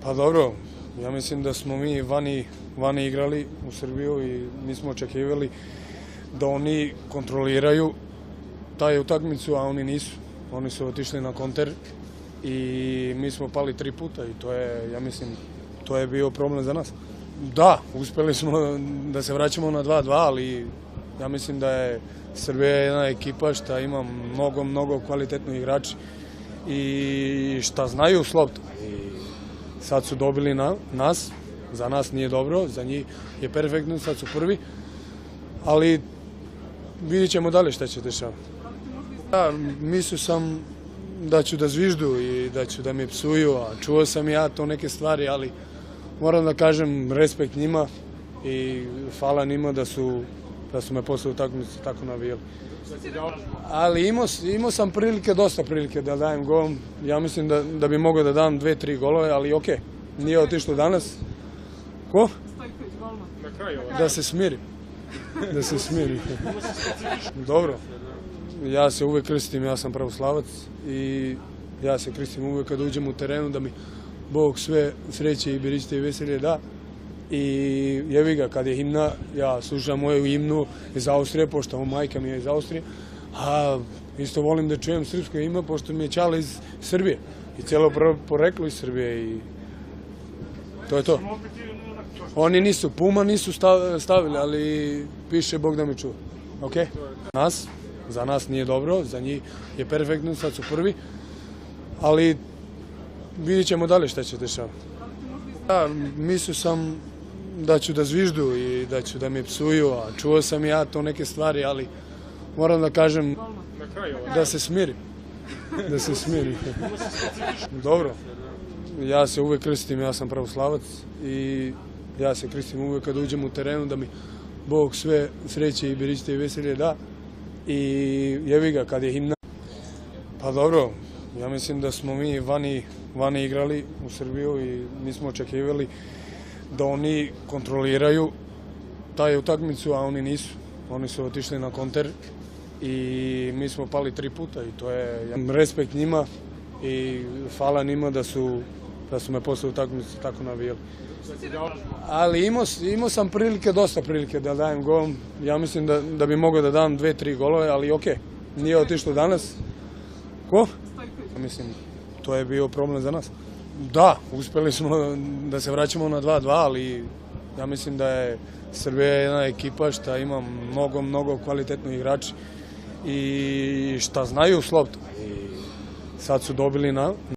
Pa dobro, ja mislim da smo mi vani igrali u Srbiju i mi smo očekivali da oni kontroliraju taj utakmicu, a oni nisu. Oni su otišli na konter i mi smo pali 3 puta i to je, ja mislim, to je bio problem za nas. Da, uspeli smo da se vraćamo na 2-2, ali ja mislim da je Srbija jedna ekipa šta ima mnogo kvalitetnih igrači i šta znaju s loptom. Sad su dobili nas, za nas nije dobro, za njih je perfektno, sad su prvi, ali vidjet ćemo dalje šta će dešavati. Ja, mislio sam da ću da zviždu i da ću da me psuju, a čuo sam ja to neke stvari, ali moram da kažem respekt njima i hvala njima da su me posle utakmice tako navijali. Ali imao sam dosta prilike da dajem gol. Ja mislim da bi mogao da dam 2-3 golove, ali okej. Nije otišlo danas. Ko? Da se smiri. Da se smiri. Dobro. Ja se uvek krstim, ja sam pravoslavac i ja se krstim uvek kad uđem u terenu da mi Bog sve sreće i beričite i veselje da. I jevi ga, kad je himna, ja slušam moju himnu iz Austrije, pošto majka mi je iz Austrije, a isto volim da čujem srpsko ime, pošto mi je čala iz Srbije i cijelo poreklo iz Srbije i to je to. Oni nisu, Puma nisu stavili, ali piše Bog da mi čuva. Ok? Za nas nije dobro, za njih je perfektno, sad su prvi, ali vidjet ćemo dalje šta će dešavati. Ja, mislio sam da ću da zviždu i da ću da me psuju, a čuo sam ja to neke stvari, ali moram da kažem da se smiri. Da se smiri. Dobro. Ja se uvek krstim, ja sam pravoslavac i ja se krstim uvek kad uđem u terenu da mi Bog sve sreće i beričite i veselje da. I jevi ga, kad je himna. Pa dobro, ja mislim da smo mi vani igrali u Srbiju i mi smo očekivali da oni kontroliraju taj utakmicu, a oni nisu. Oni su otišli na konter i mi smo pali 3 puta i to je respekt njima i hvala njima da su me posle utakmice tako navijali. Ali imao sam dosta prilike da dajem gol. Ja mislim da bi mogao da dam 2-3 golove, ali okej. Nije otišlo danas. Ko? Mislim, to je bio problem za nas. Da, uspeli smo da se vraćamo na 2-2, ali ja mislim da je Srbija jedna ekipa šta ima mnogo kvalitetnih igrači i šta znaju s loptom. I sad su dobili